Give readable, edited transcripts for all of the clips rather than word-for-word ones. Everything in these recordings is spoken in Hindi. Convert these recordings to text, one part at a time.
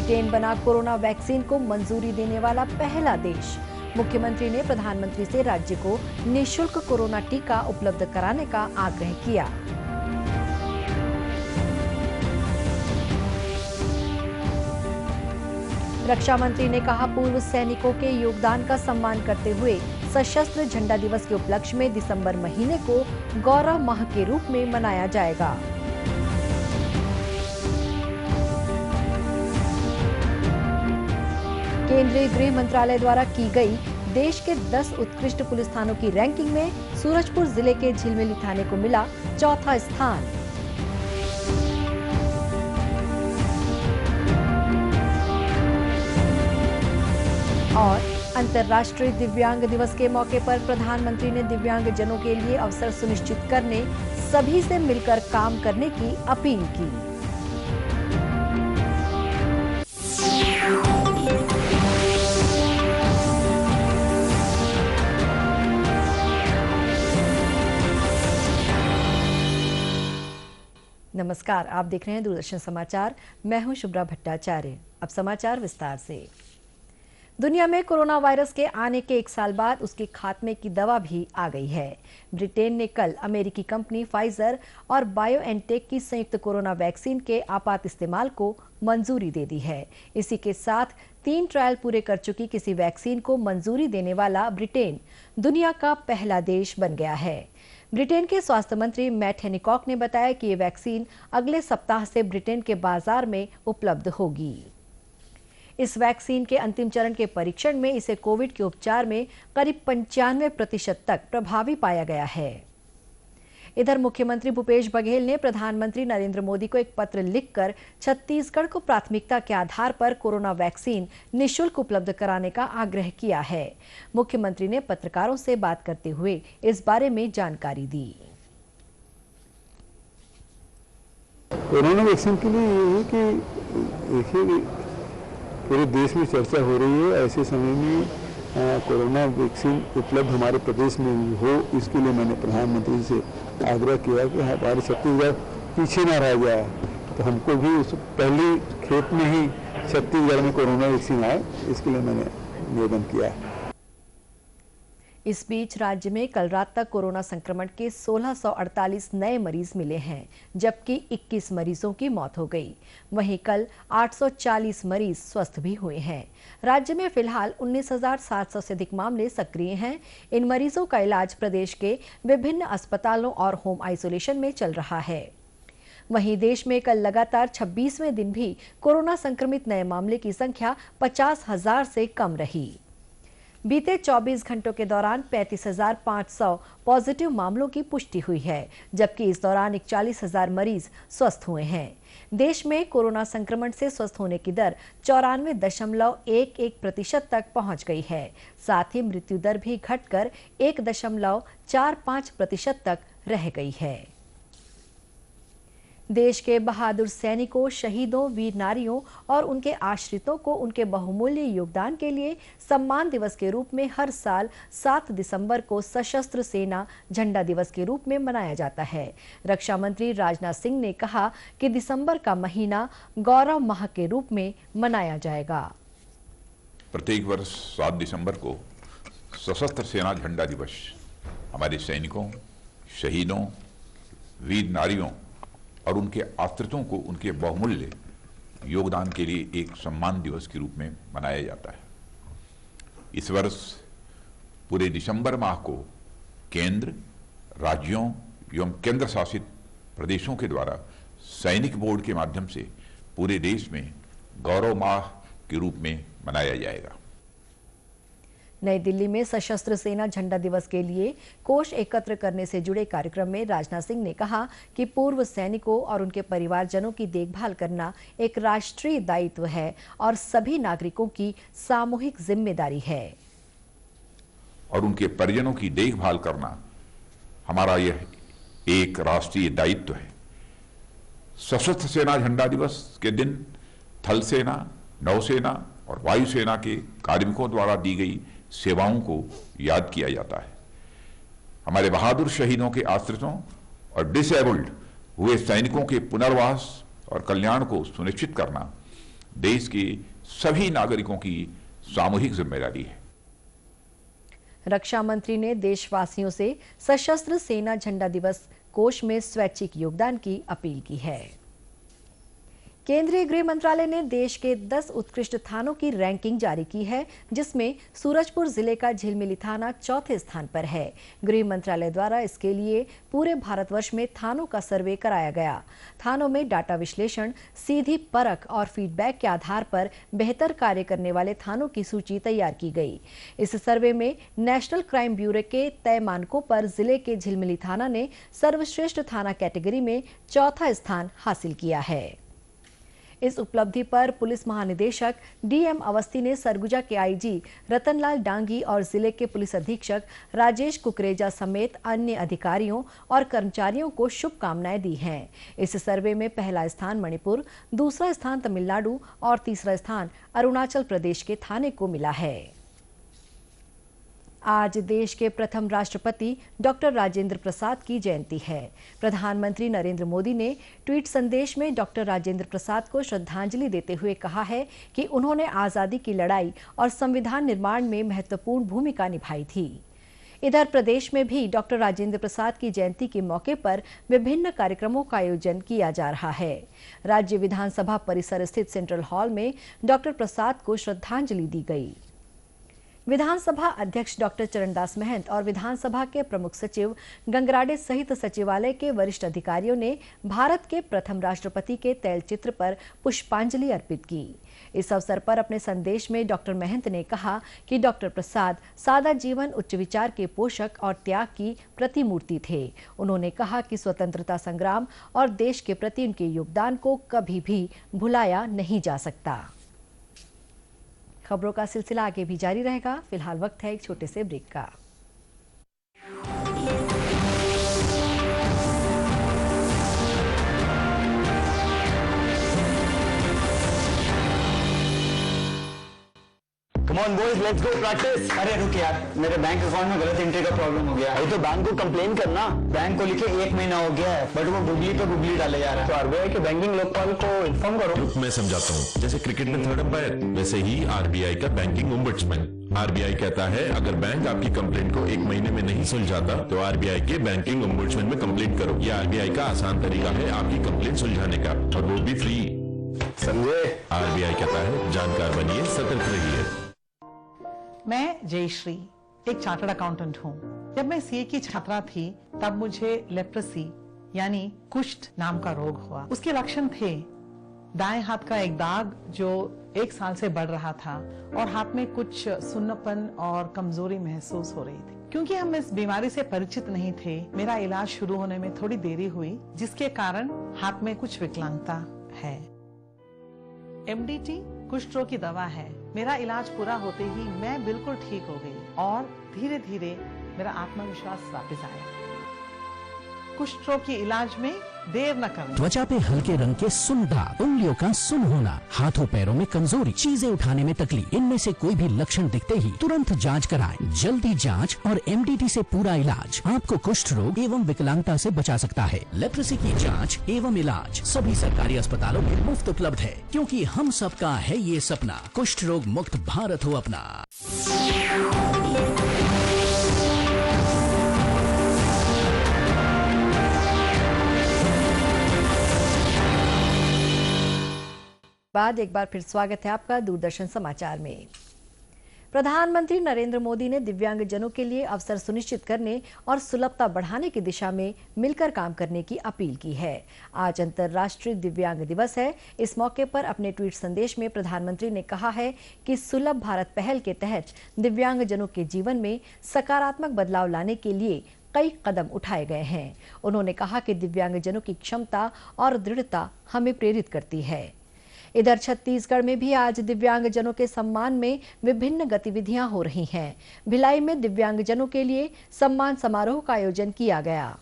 ब्रिटेन बना कोरोना वैक्सीन को मंजूरी देने वाला पहला देश। मुख्यमंत्री ने प्रधानमंत्री से राज्य को निःशुल्क कोरोना टीका उपलब्ध कराने का आग्रह किया। रक्षा मंत्री ने कहा, पूर्व सैनिकों के योगदान का सम्मान करते हुए सशस्त्र झंडा दिवस के उपलक्ष्य में दिसंबर महीने को गौरव माह के रूप में मनाया जाएगा। केंद्रीय गृह मंत्रालय द्वारा की गई देश के 10 उत्कृष्ट पुलिस थानों की रैंकिंग में सूरजपुर जिले के झिलमिली थाने को मिला चौथा स्थान। और अंतर्राष्ट्रीय दिव्यांग दिवस के मौके पर प्रधानमंत्री ने दिव्यांगजनों के लिए अवसर सुनिश्चित करने, सभी से मिलकर काम करने की अपील की। नमस्कार, आप देख रहे हैं दूरदर्शन समाचार। मैं हूं शुभ्रा भट्टाचार्य। अब समाचार विस्तार से। दुनिया में कोरोना वायरस के आने के 1 साल बाद उसके खात्मे की दवा भी आ गई है। ब्रिटेन ने कल अमेरिकी कंपनी फाइजर और बायोएनटेक की संयुक्त कोरोना वैक्सीन के आपात इस्तेमाल को मंजूरी दे दी है। इसी के साथ 3 ट्रायल पूरे कर चुकी किसी वैक्सीन को मंजूरी देने वाला ब्रिटेन दुनिया का पहला देश बन गया है। ब्रिटेन के स्वास्थ्य मंत्री मैट हैनिकॉक ने बताया कि ये वैक्सीन अगले सप्ताह से ब्रिटेन के बाजार में उपलब्ध होगी। इस वैक्सीन के अंतिम चरण के परीक्षण में इसे कोविड के उपचार में करीब 95% तक प्रभावी पाया गया है। इधर मुख्यमंत्री भूपेश बघेल ने प्रधानमंत्री नरेंद्र मोदी को एक पत्र लिखकर छत्तीसगढ़ को प्राथमिकता के आधार पर कोरोना वैक्सीन निःशुल्क उपलब्ध कराने का आग्रह किया है। मुख्यमंत्री ने पत्रकारों से बात करते हुए इस बारे में जानकारी दी। कोरोना वैक्सीन के लिए ये है कि पूरे देश में चर्चा हो रही है। ऐसे समय में कोरोना वैक्सीन उपलब्ध हमारे प्रदेश में हो, इसके लिए मैंने प्रधानमंत्री से आग्रह किया कि हमारे छत्तीसगढ़ पीछे ना रह जाए। तो हमको भी उस पहली खेप में ही छत्तीसगढ़ में कोरोना वैक्सीन आए, इसके लिए मैंने निवेदन किया। इस बीच राज्य में कल रात तक कोरोना संक्रमण के 1648 नए मरीज मिले हैं, जबकि 21 मरीजों की मौत हो गई। वहीं कल 840 मरीज स्वस्थ भी हुए हैं। राज्य में फिलहाल 19,700 से अधिक मामले सक्रिय हैं। इन मरीजों का इलाज प्रदेश के विभिन्न अस्पतालों और होम आइसोलेशन में चल रहा है। वहीं देश में कल लगातार 26वें दिन भी कोरोना संक्रमित नए मामले की संख्या 50,000 से कम रही। बीते 24 घंटों के दौरान 35,500 पॉजिटिव मामलों की पुष्टि हुई है, जबकि इस दौरान 41,000 मरीज स्वस्थ हुए हैं। देश में कोरोना संक्रमण से स्वस्थ होने की दर 94.11% तक पहुंच गई है। साथ ही मृत्यु दर भी घटकर 1.45% तक रह गई है। देश के बहादुर सैनिकों, शहीदों, वीर नारियों और उनके आश्रितों को उनके बहुमूल्य योगदान के लिए सम्मान दिवस के रूप में हर साल 7 दिसंबर को सशस्त्र सेना झंडा दिवस के रूप में मनाया जाता है। रक्षा मंत्री राजनाथ सिंह ने कहा कि दिसंबर का महीना गौरव माह के रूप में मनाया जाएगा। प्रत्येक वर्ष 7 दिसंबर को सशस्त्र सेना झंडा दिवस हमारे सैनिकों, शहीदों, वीर नारियों और उनके आश्रितों को उनके बहुमूल्य योगदान के लिए एक सम्मान दिवस के रूप में मनाया जाता है। इस वर्ष पूरे दिसंबर माह को केंद्र, राज्यों एवं केंद्र शासित प्रदेशों के द्वारा सैनिक बोर्ड के माध्यम से पूरे देश में गौरव माह के रूप में मनाया जाएगा। नई दिल्ली में सशस्त्र सेना झंडा दिवस के लिए कोष एकत्र करने से जुड़े कार्यक्रम में राजनाथ सिंह ने कहा कि पूर्व सैनिकों और उनके परिवारजनों की देखभाल करना एक राष्ट्रीय दायित्व है और सभी नागरिकों की सामूहिक जिम्मेदारी है। और उनके परिजनों की देखभाल करना हमारा यह एक राष्ट्रीय दायित्व है। सशस्त्र सेना झंडा दिवस के दिन थल सेना, नौसेना और वायुसेना के कार्मिकों द्वारा दी गई सेवाओं को याद किया जाता है। हमारे बहादुर शहीदों के आश्रितों और डिसेबल्ड हुए सैनिकों के पुनर्वास और कल्याण को सुनिश्चित करना देश के सभी नागरिकों की सामूहिक जिम्मेदारी है। रक्षा मंत्री ने देशवासियों से सशस्त्र सेना झंडा दिवस कोष में स्वैच्छिक योगदान की अपील की है। केंद्रीय गृह मंत्रालय ने देश के 10 उत्कृष्ट थानों की रैंकिंग जारी की है, जिसमें सूरजपुर जिले का झिलमिली थाना चौथे स्थान पर है। गृह मंत्रालय द्वारा इसके लिए पूरे भारतवर्ष में थानों का सर्वे कराया गया। थानों में डाटा विश्लेषण, सीधी परख और फीडबैक के आधार पर बेहतर कार्य करने वाले थानों की सूची तैयार की गई। इस सर्वे में नेशनल क्राइम ब्यूरो के तय मानकों पर जिले के झिलमिली थाना ने सर्वश्रेष्ठ थाना कैटेगरी में चौथा स्थान हासिल किया है। इस उपलब्धि पर पुलिस महानिदेशक डीएम अवस्थी ने सरगुजा के आईजी रतनलाल डांगी और जिले के पुलिस अधीक्षक राजेश कुकरेजा समेत अन्य अधिकारियों और कर्मचारियों को शुभकामनाएं दी हैं। इस सर्वे में पहला स्थान मणिपुर, दूसरा स्थान तमिलनाडु और तीसरा स्थान अरुणाचल प्रदेश के थाने को मिला है। आज देश के प्रथम राष्ट्रपति डॉक्टर राजेंद्र प्रसाद की जयंती है। प्रधानमंत्री नरेंद्र मोदी ने ट्वीट संदेश में डॉक्टर राजेंद्र प्रसाद को श्रद्धांजलि देते हुए कहा है कि उन्होंने आजादी की लड़ाई और संविधान निर्माण में महत्वपूर्ण भूमिका निभाई थी। इधर प्रदेश में भी डॉक्टर राजेंद्र प्रसाद की जयंती के मौके पर विभिन्न कार्यक्रमों का आयोजन किया जा रहा है। राज्य विधानसभा परिसर स्थित सेंट्रल हॉल में डॉक्टर प्रसाद को श्रद्धांजलि दी गई। विधानसभा अध्यक्ष डॉक्टर चरणदास महंत और विधानसभा के प्रमुख सचिव गंगराडे सहित सचिवालय के वरिष्ठ अधिकारियों ने भारत के प्रथम राष्ट्रपति के तैलचित्र पर पुष्पांजलि अर्पित की। इस अवसर पर अपने संदेश में डॉक्टर महंत ने कहा कि डॉक्टर प्रसाद सादा जीवन, उच्च विचार के पोषक और त्याग की प्रतिमूर्ति थे। उन्होंने कहा कि स्वतंत्रता संग्राम और देश के प्रति उनके योगदान को कभी भी भुलाया नहीं जा सकता। खबरों का सिलसिला आगे भी जारी रहेगा। फिलहाल वक्त है एक छोटे से ब्रेक का। Come on boys, let's go practice. अरे रुक यार, मेरे बैंक अकाउंट में गलत एंट्री का प्रॉब्लम हो गया है। तो बैंक को कंप्लेन करना। बैंक को लिखे 1 महीना हो गया है, बट वो गुगली पे गुगली डाले जा रहा है। तो आरबीआई के बैंकिंग लोकपाल को इन्फॉर्म करो। मैं समझाता हूँ। जैसे क्रिकेट में थर्ड अंपायर, वैसे ही आरबीआई का बैंकिंग ओम्बड्समैन। आरबीआई कहता है अगर बैंक आपकी कंप्लेंट को 1 महीने में नहीं सुलझाता तो आरबीआई के बैंकिंग ओम्बड्समैन में कंप्लेंट करो। यह आरबीआई का आसान तरीका है आपकी कंप्लेंट सुलझाने का, और वो भी फ्री। समझे? आरबीआई कहता है जानकार बनिए, सतर्क रहिए। मैं जयश्री एक चार्टर्ड अकाउंटेंट हूँ। जब मैं सीए की छात्रा थी तब मुझे लेप्रेसी यानी कुष्ठ नाम का रोग हुआ। उसके लक्षण थे दाएं हाथ का एक दाग जो 1 साल से बढ़ रहा था और हाथ में कुछ सुन्नपन और कमजोरी महसूस हो रही थी। क्योंकि हम इस बीमारी से परिचित नहीं थे, मेरा इलाज शुरू होने में थोड़ी देरी हुई, जिसके कारण हाथ में कुछ विकलांगता है। एमडीटी कुष्ठ रोग की दवा है। मेरा इलाज पूरा होते ही मैं बिल्कुल ठीक हो गई और धीरे धीरे मेरा आत्मविश्वास वापस आया। कुष्ठ रोग के इलाज में देर न करना। त्वचा पे हल्के रंग के सुन्न दाग, उंगलियों का सुन्न होना, हाथों पैरों में कमजोरी, चीजें उठाने में तकलीफ, इनमें से कोई भी लक्षण दिखते ही तुरंत जांच कराएं। जल्दी जांच और एमडीटी से पूरा इलाज आपको कुष्ठ रोग एवं विकलांगता से बचा सकता है। लेप्रेसी की जांच एवं इलाज सभी सरकारी अस्पतालों में मुफ्त उपलब्ध है, क्योंकि हम सबका है ये सपना, कुष्ठ रोग मुक्त भारत हो अपना। बाद एक बार फिर स्वागत है आपका दूरदर्शन समाचार में। प्रधानमंत्री नरेंद्र मोदी ने दिव्यांगजनों के लिए अवसर सुनिश्चित करने और सुलभता बढ़ाने की दिशा में मिलकर काम करने की अपील की है। आज अंतर्राष्ट्रीय दिव्यांग दिवस है। इस मौके पर अपने ट्वीट संदेश में प्रधानमंत्री ने कहा है कि सुलभ भारत पहल के तहत दिव्यांगजनों के जीवन में सकारात्मक बदलाव लाने के लिए कई कदम उठाए गए हैं। उन्होंने कहा कि दिव्यांगजनों की क्षमता और दृढ़ता हमें प्रेरित करती है। इधर छत्तीसगढ़ में भी आज दिव्यांगजनों के सम्मान में विभिन्न गतिविधियां हो रही हैं। भिलाई में दिव्यांगजनों के लिए सम्मान समारोह का आयोजन किया गया।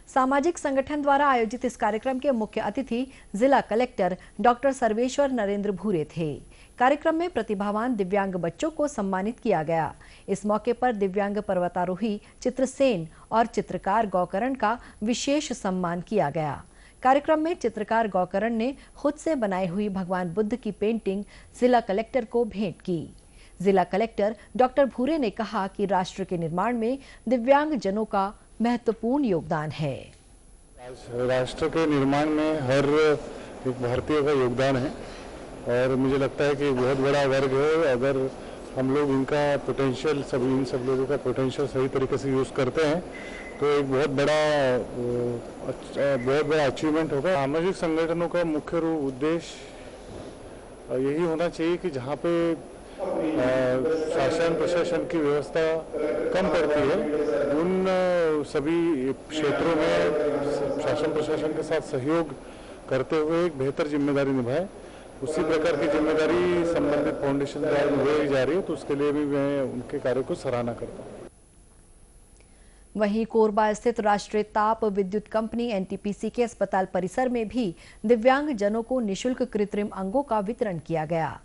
सामाजिक संगठन द्वारा आयोजित इस कार्यक्रम के मुख्य अतिथि जिला कलेक्टर डॉक्टर सर्वेश्वर नरेंद्र भूरे थे। कार्यक्रम में प्रतिभावान दिव्यांग बच्चों को सम्मानित किया गया। इस मौके पर दिव्यांग पर्वतारोही चित्रसेन और चित्रकार गौकरण का विशेष सम्मान किया गया। कार्यक्रम में चित्रकार गौकरण ने खुद से बनाई हुई भगवान बुद्ध की पेंटिंग जिला कलेक्टर को भेंट की। जिला कलेक्टर डॉक्टर भूरे ने कहा कि राष्ट्र के निर्माण में दिव्यांग जनों का महत्वपूर्ण योगदान है। राष्ट्र के निर्माण में हर एक भारतीय का योगदान है और मुझे लगता है कि बहुत बड़ा वर्ग है। अगर हम लोग इनका पोटेंशियल इन सब लोगों का पोटेंशियल सही तरीके से यूज़ करते हैं तो एक बहुत बड़ा अचीवमेंट होगा। सामाजिक संगठनों का मुख्य उद्देश्य यही होना चाहिए कि जहाँ पे शासन प्रशासन की व्यवस्था कम पड़ती है उन सभी क्षेत्रों में शासन प्रशासन के साथ सहयोग करते हुए एक बेहतर जिम्मेदारी निभाए। उसी प्रकार की जिम्मेदारी संबंधित फाउंडेशन द्वारा निभाई जा रही है, तो उसके लिए भी मैं उनके कार्य को सराहना करता हूँ। वहीं कोरबा स्थित राष्ट्रीय ताप विद्युत कंपनी एनटीपीसी के अस्पताल परिसर में भी दिव्यांग जनों को निःशुल्क कृत्रिम अंगों का वितरण किया गया।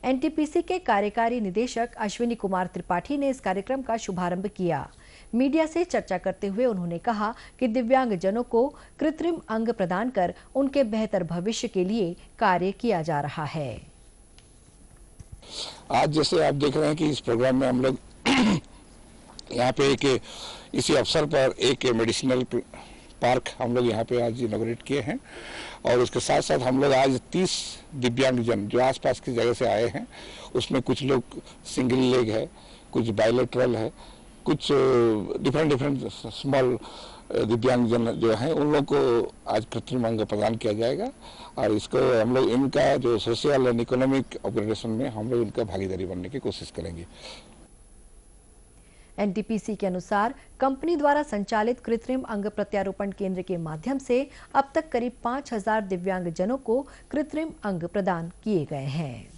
एनटीपीसी के कार्यकारी निदेशक अश्विनी कुमार त्रिपाठी ने इस कार्यक्रम का शुभारंभ किया। मीडिया से चर्चा करते हुए उन्होंने कहा कि दिव्यांग जनों को कृत्रिम अंग प्रदान कर उनके बेहतर भविष्य के लिए कार्य किया जा रहा है। आज जैसे आप देख रहे हैं कि इस प्रोग्राम में हम लोग यहाँ पे इसी अवसर पर एक मेडिसिनल पार्क हम लोग यहाँ पे आज इनॉग्रेट किए हैं और उसके साथ साथ हम लोग आज 30 दिव्यांगजन जो आसपास की जगह से आए हैं, उसमें कुछ लोग सिंगल लेग है, कुछ बायलेटरल है, कुछ डिफरेंट स्मॉल दिव्यांगजन जो हैं उन लोग को आज कृत्रिम अंग प्रदान किया जाएगा और इसको हम लोग इनका जो सोशल एंड इकोनॉमिक ऑपरेशन में हम लोग इनका भागीदारी बनने की कोशिश करेंगे। एनटीपीसी के अनुसार कंपनी द्वारा संचालित कृत्रिम अंग प्रत्यारोपण केंद्र के माध्यम से अब तक करीब 5000 दिव्यांगजनों को कृत्रिम अंग प्रदान किए गए हैं।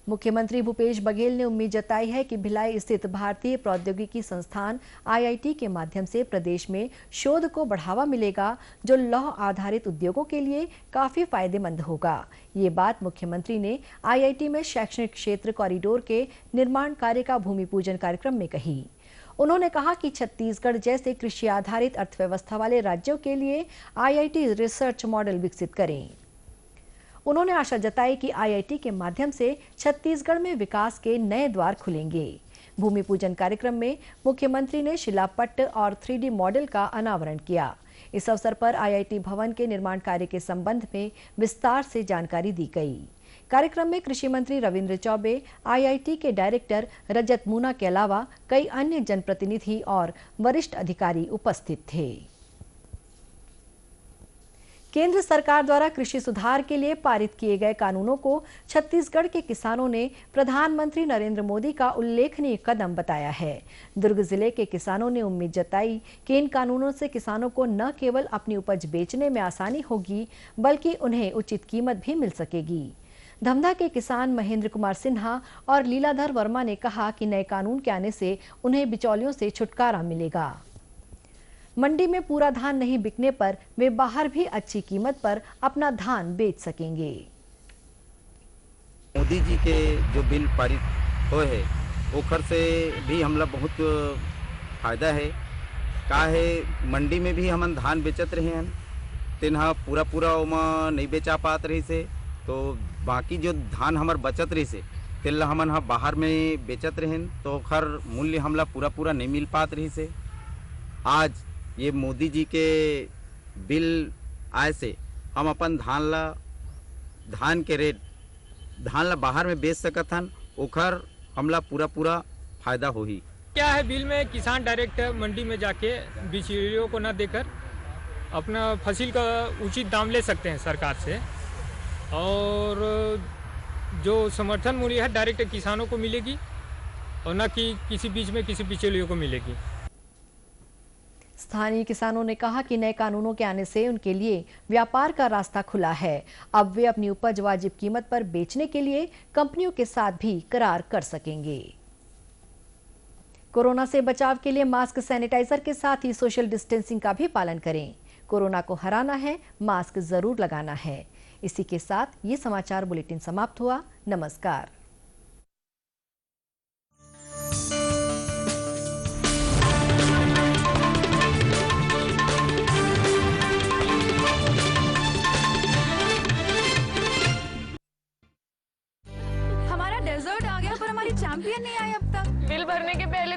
मुख्यमंत्री भूपेश बघेल ने उम्मीद जताई है कि भिलाई स्थित भारतीय प्रौद्योगिकी संस्थान आईआईटी के माध्यम से प्रदेश में शोध को बढ़ावा मिलेगा, जो लौह आधारित उद्योगों के लिए काफी फायदेमंद होगा। ये बात मुख्यमंत्री ने आईआईटी में शैक्षणिक क्षेत्र कॉरिडोर के निर्माण कार्य का भूमि पूजन कार्यक्रम में कही। उन्होंने कहा कि छत्तीसगढ़ जैसे कृषि आधारित अर्थव्यवस्था वाले राज्यों के लिए आईआईटी रिसर्च मॉडल विकसित करें। उन्होंने आशा जताई कि आईआईटी के माध्यम से छत्तीसगढ़ में विकास के नए द्वार खुलेंगे। भूमि पूजन कार्यक्रम में मुख्यमंत्री ने शिलापट्ट और 3D मॉडल का अनावरण किया। इस अवसर पर आईआईटी भवन के निर्माण कार्य के संबंध में विस्तार से जानकारी दी गई। कार्यक्रम में कृषि मंत्री रविंद्र चौबे, आईआईटी के डायरेक्टर रजत मूना के अलावा कई अन्य जनप्रतिनिधि और वरिष्ठ अधिकारी उपस्थित थे। केंद्र सरकार द्वारा कृषि सुधार के लिए पारित किए गए कानूनों को छत्तीसगढ़ के किसानों ने प्रधानमंत्री नरेंद्र मोदी का उल्लेखनीय कदम बताया है। दुर्ग जिले के किसानों ने उम्मीद जताई कि इन कानूनों से किसानों को न केवल अपनी उपज बेचने में आसानी होगी, बल्कि उन्हें उचित कीमत भी मिल सकेगी। धमधा के किसान महेंद्र कुमार सिन्हा और लीलाधर वर्मा ने कहा कि नए कानून के आने से उन्हें बिचौलियों से छुटकारा मिलेगा। मंडी में पूरा धान नहीं बिकने पर वे बाहर भी अच्छी कीमत पर अपना धान बेच सकेंगे। मोदी जी के जो बिल पारित हुए है ओखर से भी हमला बहुत फायदा है। का है मंडी में भी हमन धान बेचत रहे हैं, तेनहा पूरा ओमा नहीं बेचा पात रही से, तो बाकी जो धान हमार बचत रही से तेला हमन हा बाहर में बेचत रहे, तो ओखर मूल्य हमला पूरा नहीं मिल पात रही से। आज ये मोदी जी के बिल आए से हम अपन धान के रेट धान ला बाहर में बेच सकत हन, ओखर हमला पूरा फायदा होही। क्या है बिल में किसान डायरेक्ट मंडी में जाके बिचौलियों को न देकर अपना फसल का उचित दाम ले सकते हैं सरकार से, और जो समर्थन मूल्य है डायरेक्ट किसानों को मिलेगी और न कि किसी बीच में किसी बिचौलियों को मिलेगी। स्थानीय किसानों ने कहा कि नए कानूनों के आने से उनके लिए व्यापार का रास्ता खुला है। अब वे अपनी उपज वाजिब कीमत पर बेचने के लिए कंपनियों के साथ भी करार कर सकेंगे। कोरोना से बचाव के लिए मास्क, सैनिटाइजर के साथ ही सोशल डिस्टेंसिंग का भी पालन करें। कोरोना को हराना है, मास्क जरूर लगाना है। इसी के साथ ये समाचार बुलेटिन समाप्त हुआ। नमस्कार। हमारी चैंपियन नहीं आई अब तक। बिल भरने के पहले